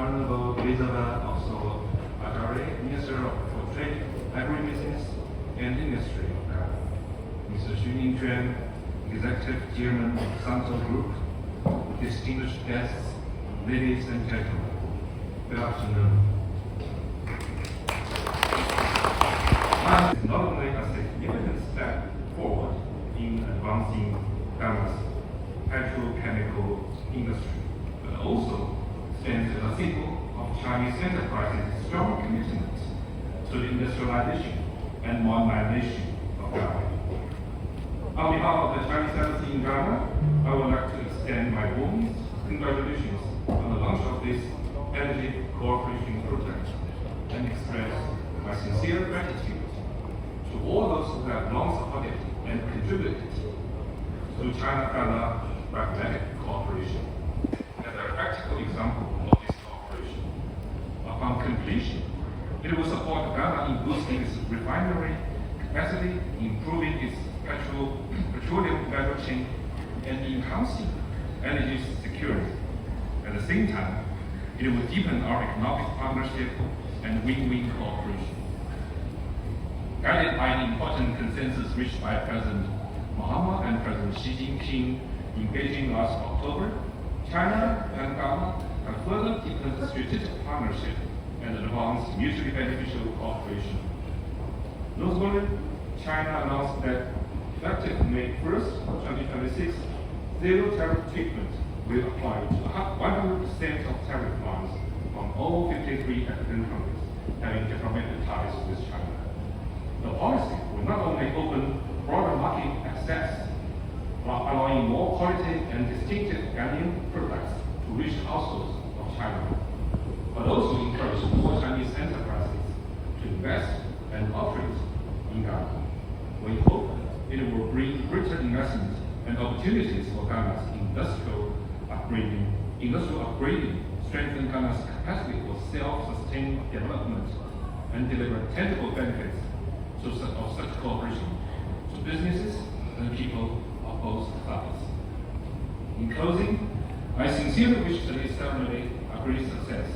Honorable Elizabeth Agare, Minister for Trade, Agribusiness, and Industry of Ghana, Mr. EugeneLens, Executive Chairman of Sentuo Group, distinguished guests, ladies and gentlemen, good afternoon. Ghana is not only a significant step forward in advancing Ghana's petrochemical industry, but also stands as a symbol of Chinese enterprises' strong commitment to the industrialization and modernization of Ghana. On behalf of the Chinese embassy in Ghana, I would like to extend my warmest congratulations on the launch of this energy cooperation project and express my sincere gratitude to all those who have long supported and contributed to China-Ghana pragmatic cooperation. As a practical example of this cooperation, upon completion, it will support Ghana in boosting its refinery capacity, improving its petroleum value chain, and enhancing energy security. At the same time, it will deepen our economic partnership and win-win cooperation. Guided by the important consensus reached by President Mahama and President Xi Jinping in Beijing last October, China and Ghana have further deepened strategic partnership and advanced mutually beneficial cooperation. Notably, China announced that effective May 1st, 2026, zero tariff treatment will apply to 100% of tariff plans on all 53 African countries having diplomatic ties with China. The policy will not only open broader market access, while allowing more quality and distinctive Ghanaian products to reach households of China, but also encourage more Chinese enterprises to invest and operate in Ghana. We hope it will bring greater investment and opportunities for Ghana's industrial upgrading, strengthen Ghana's capacity for self-sustained development, and deliver tangible benefits of such cooperation to businesses and people of both sides. In closing, I sincerely wish today's ceremony a great success.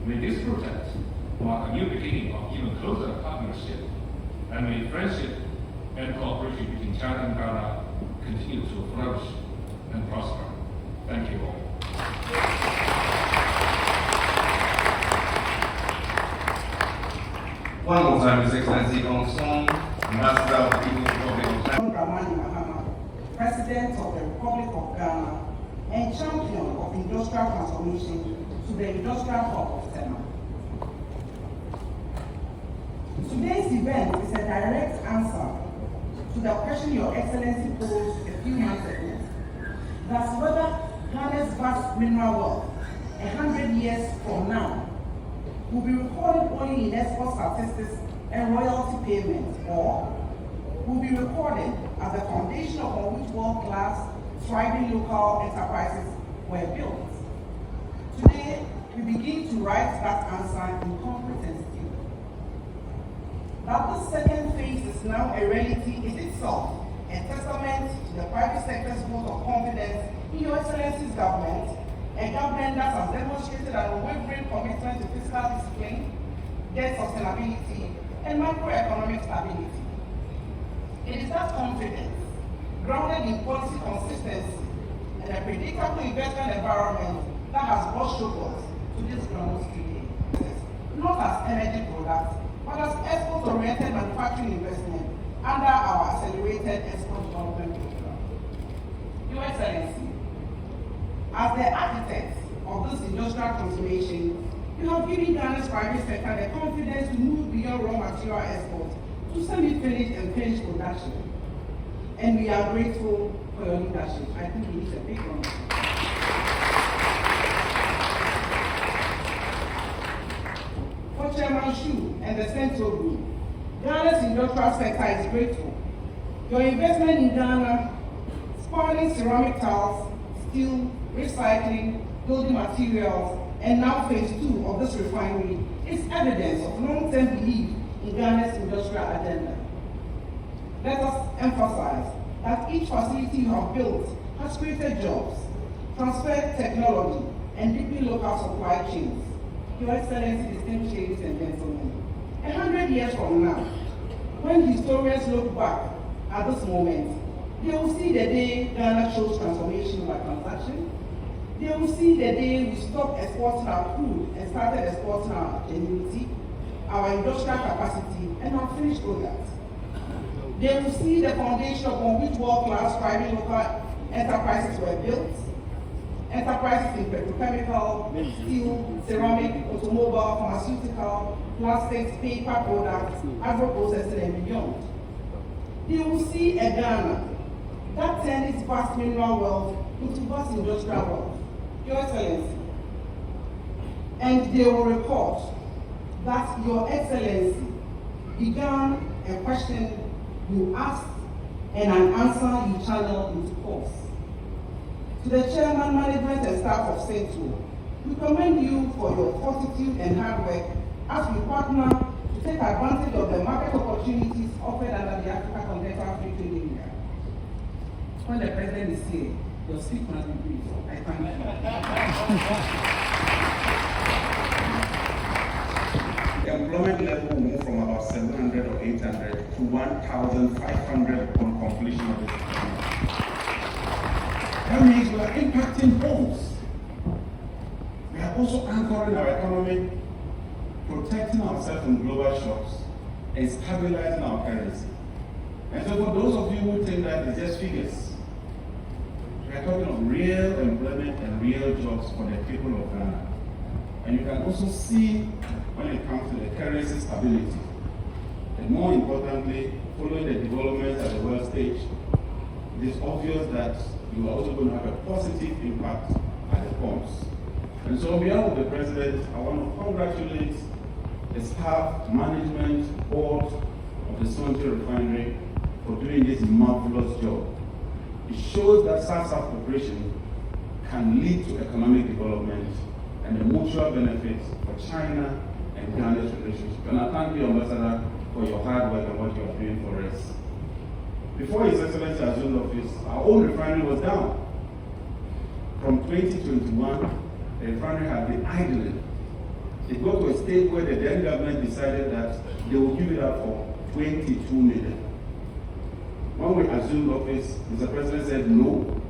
May this project mark a new beginning of even closer partnership, and may friendship and cooperation between China and Ghana continue to flourish and prosper. Thank you all. One more time, His Excellency Ong Ambassador of the People's Republic of China, President of the Republic of Ghana and champion of industrial transformation to the industrial hub of Tema. Today's event is a direct answer to the question Your Excellency posed a few months ago. That's whether Ghana's vast mineral wealth, 100 years from now, will be recorded only in export statistics and royalty payments, or will be recorded as the foundation upon which world-class, thriving local enterprises were built. Today, we begin to write that answer in concrete and steel. That this second phase is now a reality is itself a testament to the private sector's vote of confidence in Your Excellency's government, a government that has demonstrated an unwavering commitment to fiscal discipline, debt sustainability, and macroeconomic stability. It is that confidence, grounded in policy consistency and a predictable investment environment, that has brought Showbox to this ground today, not as energy products, but as export-oriented manufacturing investment under our accelerated export development program. Your Excellency, as the architect of this industrial transformation, you have given Ghana's private sector the confidence to move beyond raw material exports to semi-finished and finished production. And we are grateful for your leadership. I think it is a big one. For Chairman Xu and the Sentuo Group, Ghana's industrial sector is grateful. Your investment in Ghana, spanning ceramic tiles, steel, recycling, building materials, and now phase 2 of this refinery is evidence of long-term belief in Ghana's industrial agenda. Let us emphasize that each facility you have built has created jobs, transferred technology, and deepened local supply chains. Your Excellency, distinguished ladies and gentlemen, 100 years from now, when historians look back at this moment, they will see the day Ghana chose transformation by transaction. They will see the day we stopped exporting our crude and started exporting our ingenuity, our industrial capacity, and our finished products. They will see the foundation upon which world-class thriving local enterprises were built. Enterprises in petrochemical, steel, ceramic, automobile, pharmaceutical, plastics, paper products, agro-processing, and beyond. They will see a Ghana that turned its vast mineral wealth into vast industrial wealth, Your Excellency. And they will report that Your Excellency began a question you asked and an answer you channeled into course. To the chairman, management, and staff of sentuo, we commend you for your fortitude and hard work as we partner to take advantage of the market opportunities offered under the Africa Continental Free Trade Area. When the president is here, your speech must be brief. I thank you. The employment level will move from about 700 or 800 to 1,500 upon completion of this program. That means we are impacting homes. We are also anchoring our economy, protecting ourselves from global shocks, and stabilizing our currency. And so for those of you who think that it's just figures, we are talking of real employment and real jobs for the people of Ghana. And you can also see when it comes to the currency stability. And more importantly, following the developments at the world stage, it is obvious that you are also going to have a positive impact at the pumps. And so on behalf of the President, I want to congratulate the staff, management, board of the sentuo refinery for doing this marvelous job. It shows that South-South cooperation can lead to economic development and the mutual benefits for China and Ghana's relationship. And I thank you, Ambassador, for your hard work and what you are doing for us. Before His Excellency assumed office, our own refinery was down. From 2021, the refinery had been idling. It got to a stage where the then government decided that they would give it up for 22 million. When we assumed office, Mr. President said no,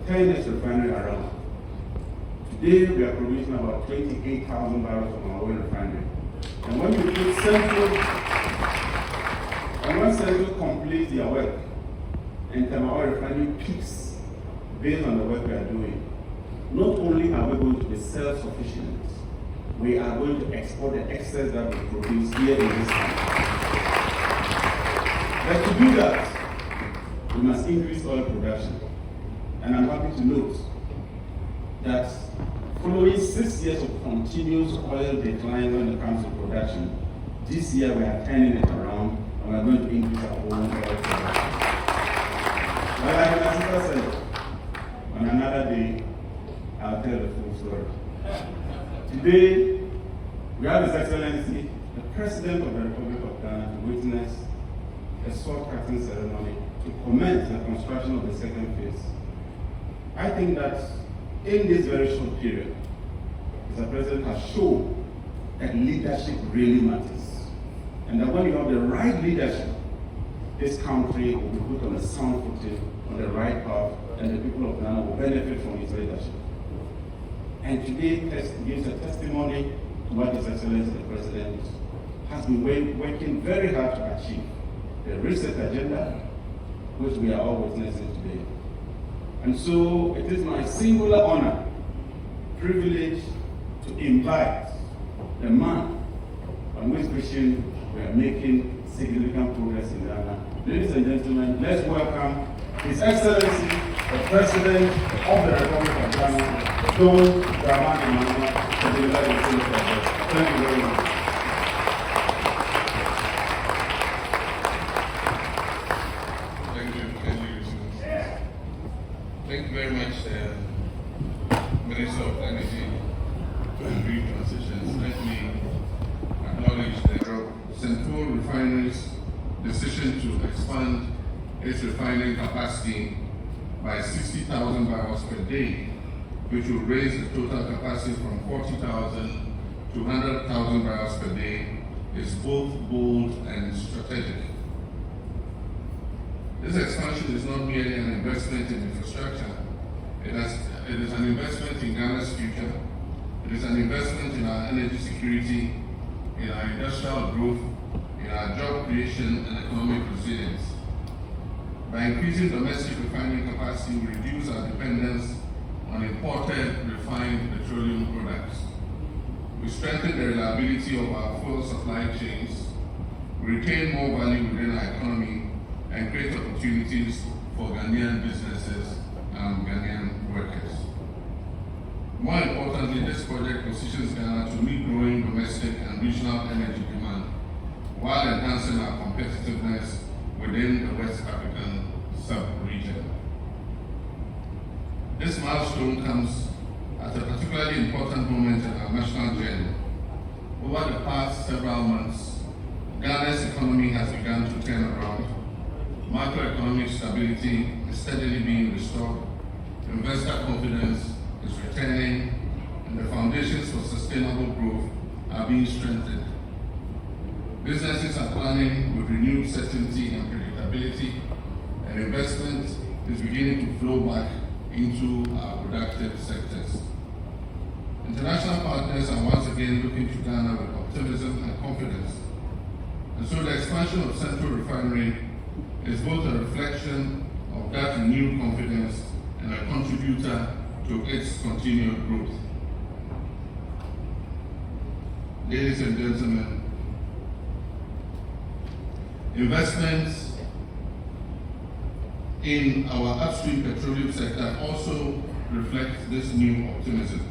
turn this refinery around. Today, we are producing about 28,000 barrels from our oil refinery. And when you put when sentuo completes their work, and Tema oil refinery peaks based on the work we are doing, not only are we going to be self-sufficient, we are going to export the excess that we produce here in this country. But to do that, we must increase oil production. And I'm happy to note that following 6 years of continuous oil decline when it comes to production, this year we are turning it around and we are going to increase our own oil production. But like Ambassador said, on another day, I'll tell the full story. Today, we have His Excellency, the President of the Republic of Ghana, to witness a sword-cutting ceremony to commence the construction of the second phase. I think that in this very short period, Mr. President has shown that leadership really matters. And that when you have the right leadership, this country will be put on a sound footing, on the right path, and the people of Ghana will benefit from his leadership. And today gives a testimony to what His Excellency the President has been working very hard to achieve. The reset agenda, which we are all witnessing today. And so it is my singular honor, privilege to invite the man on which vision we are making significant progress in Ghana. Ladies and gentlemen, let's welcome His Excellency, the President of the Republic of Ghana, Don Dramani Mahama, to deliver the State Address. Thank you very much. Thank you very much, Minister of Energy and Green Transitions. Let me acknowledge the sentuo refinery's decision to expand its refining capacity by 60,000 barrels per day which will raise the total capacity from 40,000 to 100,000 barrels per day, is both bold and strategic. This expansion is not merely an investment in infrastructure. It is an investment in Ghana's future. It is an investment in our energy security, in our industrial growth, in our job creation and economic resilience. By increasing domestic refining capacity, we reduce our dependence on imported refined petroleum products. We strengthen the reliability of our fuel supply chains, we retain more value within our economy, and create opportunities for Ghanaian businesses and Ghanaian workers. More importantly, this project positions Ghana to meet growing domestic and regional energy demand while enhancing our competitiveness within the West African sub-region. This milestone comes at a particularly important moment in our national journey. Over the past several months, Ghana's economy has begun to turn around. Macroeconomic stability is steadily being restored, investor confidence is returning, and the foundations for sustainable growth are being strengthened. Businesses are planning with renewed certainty and predictability, and investment is beginning to flow back into our productive sectors. International partners are once again looking to Ghana with optimism and confidence. And so the expansion of Central Refinery is both a reflection of that renewed confidence and a contributor to its continued growth. Ladies and gentlemen, investments in our upstream petroleum sector also reflect this new optimism.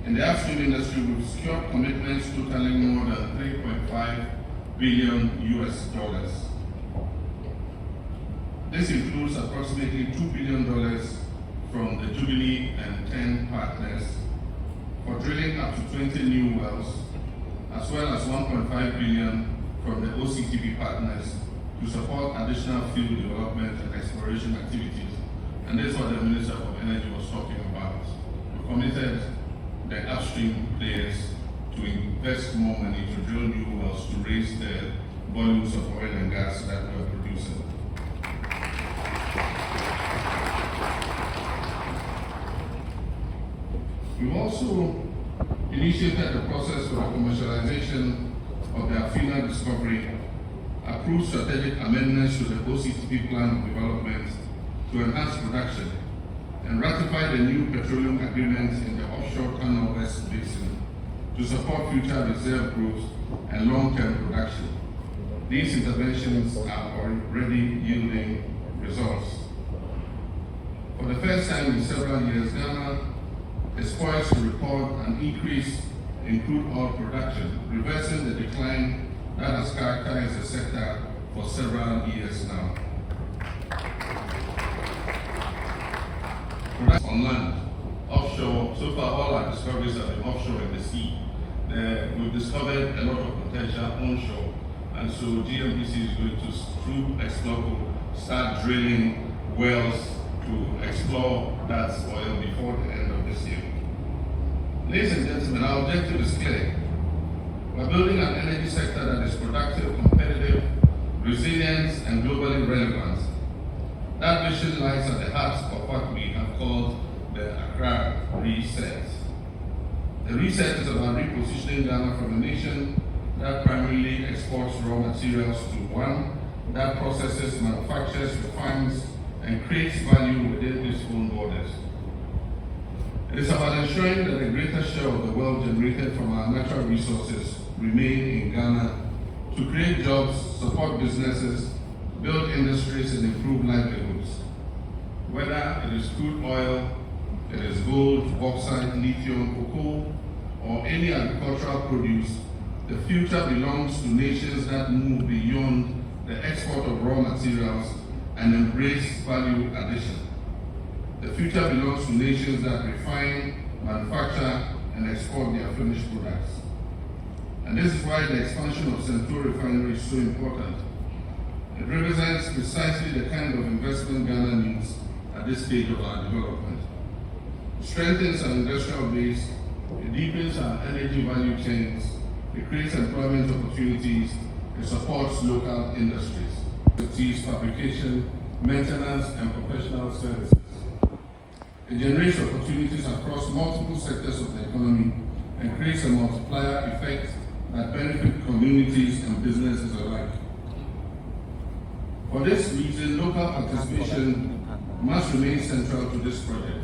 In the upstream industry, we've secured commitments totaling more than $3.5 billion US. This includes approximately $2 billion from the Jubilee and 10 partners for drilling up to 20 new wells, as well as $1.5 billion from the OCTP partners to support additional field development and exploration activities. And this is what the Minister of Energy was talking about. We committed the upstream players to invest more money to drill new wells to raise the volumes of oil and gas that we are producing. We've also initiated the process for the commercialization of the Afina discovery, approved strategic amendments to the OCTP plan of development to enhance production, and ratified a new petroleum agreement in the offshore Canal West Basin to support future reserve growth and long-term production. These interventions are already yielding results. For the first time in several years, Ghana is poised to record an increase in crude oil production, reversing the decline that has characterized the sector for several years now. On land, offshore, so far all our discoveries have been offshore in the sea. We've discovered a lot of potential onshore, and so GMPC is going to, explore, start drilling wells to explore that oil before the end of this year. Ladies and gentlemen, our objective is clear. We're building an energy sector that is productive, competitive, resilient, and globally relevant. That vision lies at the heart of what we have called the Accra Reset. The reset is about repositioning Ghana from a nation that primarily exports raw materials to one that processes, manufactures, refines, and creates value within its own borders. It is about ensuring that a greater share of the wealth generated from our natural resources remain in Ghana to create jobs, support businesses, build industries, and improve livelihoods. Whether it is crude oil, it is gold, bauxite, lithium, cocoa, or any agricultural produce, the future belongs to nations that move beyond the export of raw materials and embrace value addition. The future belongs to nations that refine, manufacture, and export their finished products. And this is why the expansion of sentuo refinery is so important. It represents precisely the kind of investment Ghana needs at this stage of our development. strengthens our industrial base, it deepens our energy value chains, it creates employment opportunities, it supports local industries, expertise, fabrication, maintenance, and professional services. It generates opportunities across multiple sectors of the economy and creates a multiplier effect that benefit communities and businesses alike. For this reason, local participation must remain central to this project.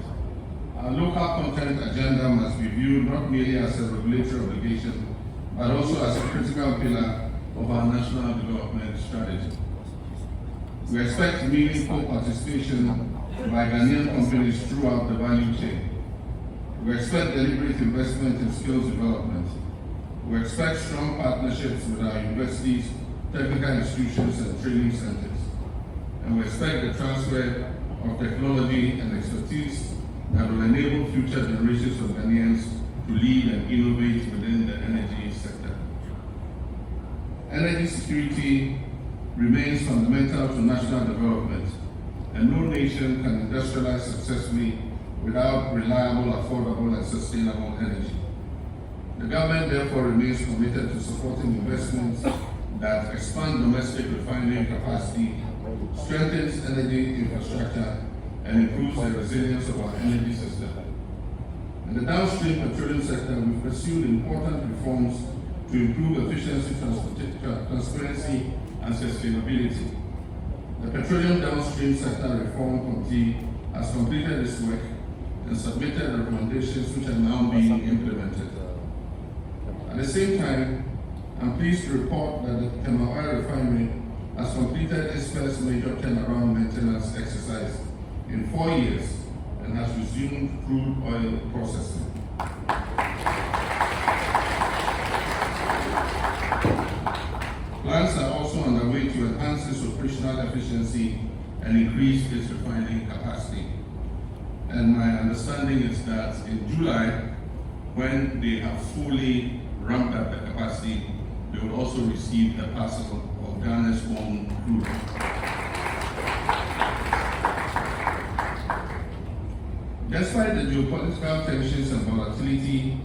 Our local content agenda must be viewed not merely as a regulatory obligation, but also as a critical pillar of our national development strategy. We expect meaningful participation by Ghanaian companies throughout the value chain. We expect deliberate investment in skills development. We expect strong partnerships with our universities, technical institutions, and training centers. And we expect the transfer of technology and expertise that will enable future generations of Ghanaians to lead and innovate within the energy sector. Energy security remains fundamental to national development, and no nation can industrialize successfully without reliable, affordable, and sustainable energy. The government therefore remains committed to supporting investments that expand domestic refining capacity, strengthens energy infrastructure, and improves the resilience of our energy system. In the downstream petroleum sector, we've pursued important reforms to improve efficiency, transparency, and sustainability. The Petroleum Downstream Sector Reform Committee has completed its work and submitted recommendations which are now being implemented. At the same time, I'm pleased to report that the Tema refinery has completed its first major turnaround maintenance exercise in 4 years and has resumed crude oil processing. Plans are also underway to enhance its operational efficiency and increase its refining capacity. And my understanding is that in July, when they have fully ramped up the capacity, they will also receive a parcel of Ghana's own crude. Despite the geopolitical tensions and volatility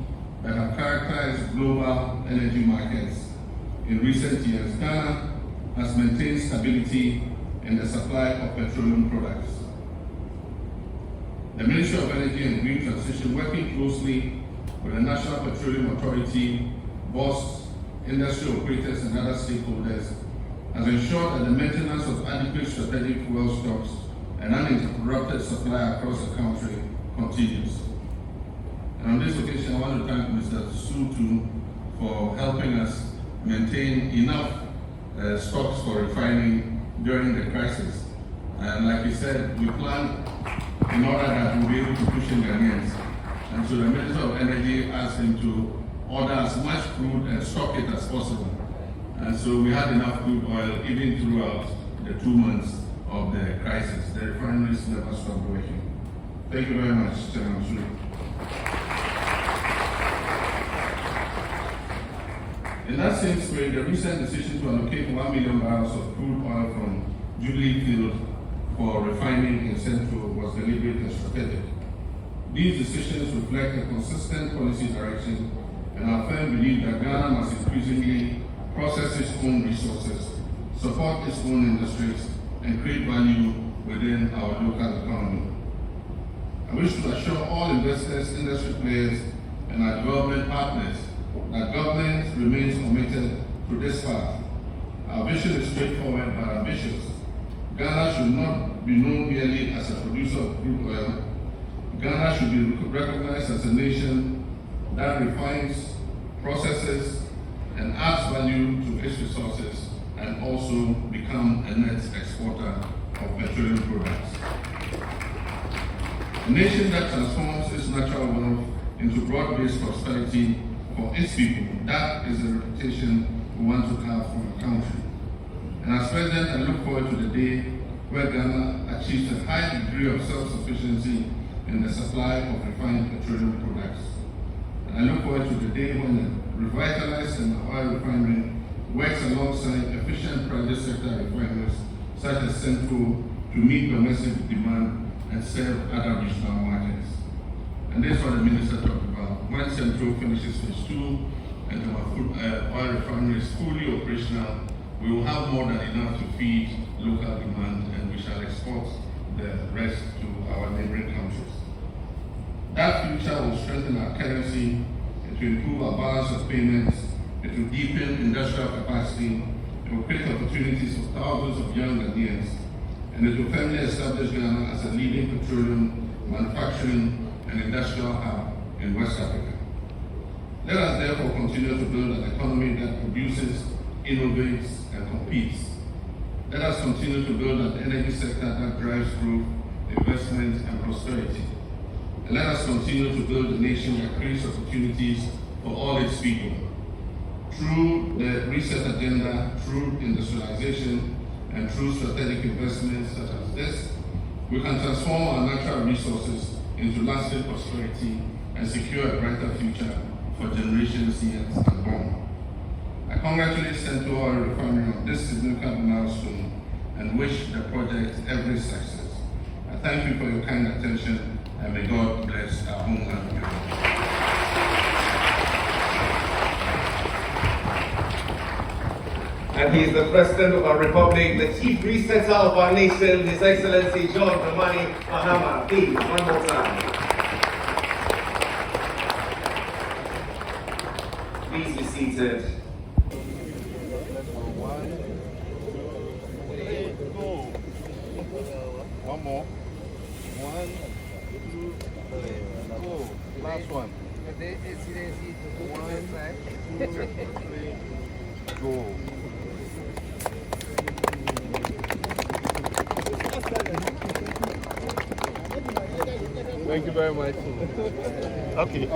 that have characterized global energy markets in recent years, Ghana has maintained stability in the supply of petroleum products. The Ministry of Energy and Green Transition, working closely with the National Petroleum Authority, BOS, industry operators, and other stakeholders, has ensured that the maintenance of adequate strategic fuel stocks and uninterrupted supply across the country continues. And on this occasion, I want to thank Mr. Sentuo for helping us maintain enough stocks for refining during the crisis. And like he said, we plan in order that we'll be able to push in Ghanaians. And so the Minister of Energy asked him to order as much crude and stock it as possible. And so we had enough crude oil even throughout the 2 months of the crisis. The refineries never stopped working. Thank you very much, Chairman. In that same spirit, the recent decision to allocate 1 million barrels of crude oil from Jubilee Field for refining in sentuo was deliberate and strategic. These decisions reflect a consistent policy direction and our firm belief that Ghana must increasingly process its own resources, support its own industries, and create value within our local economy. I wish to assure all investors, industry players, and our development partners that government remains committed to this path. Our vision is straightforward but ambitious. Ghana should not be known merely as a producer of crude oil. Ghana should be recognized as a nation that refines, processes, and adds value to its resources, and also become a net exporter of petroleum products. A nation that transforms its natural wealth into broad-based prosperity for its people, that is the reputation we want to have for our country. And as President, I look forward to the day where Ghana achieves a high degree of self-sufficiency in the supply of refined petroleum products. And I look forward to the day when the revitalized and oil refinery works alongside efficient private sector refineries such as sentuo to meet domestic demand and serve other regional markets. And this is what the Minister talked about. When Central finishes phase 2 and our oil refinery is fully operational, we will have more than enough to feed local demand, and we shall export the rest to our neighboring countries. That future will strengthen our currency, it will improve our balance of payments, it will deepen industrial capacity, it will create opportunities for thousands of young Ghanaians, and it will firmly establish Ghana as a leading petroleum, manufacturing, and industrial hub in West Africa. Let us therefore continue to build an economy that produces, innovates, and competes. Let us continue to build an energy sector that drives growth, investment, and prosperity. And let us continue to build a nation that creates opportunities for all its people. Through the reset agenda, through industrialization, and through strategic investments such as this, we can transform our natural resources into lasting prosperity and secure a brighter future for generations yet unborn. I congratulate Sentuo Oil Refinery on this significant milestone and wish the project every success. I thank you for your kind attention, and may God bless our homeland. And he is the President of our Republic, the Chief Resetter of our nation, His Excellency John Dramani Mahama. Please, one more time. Please be seated. One more. 1, 2, 3, go. Last one. 1, 2, 3, go. Thank you very much. Okay.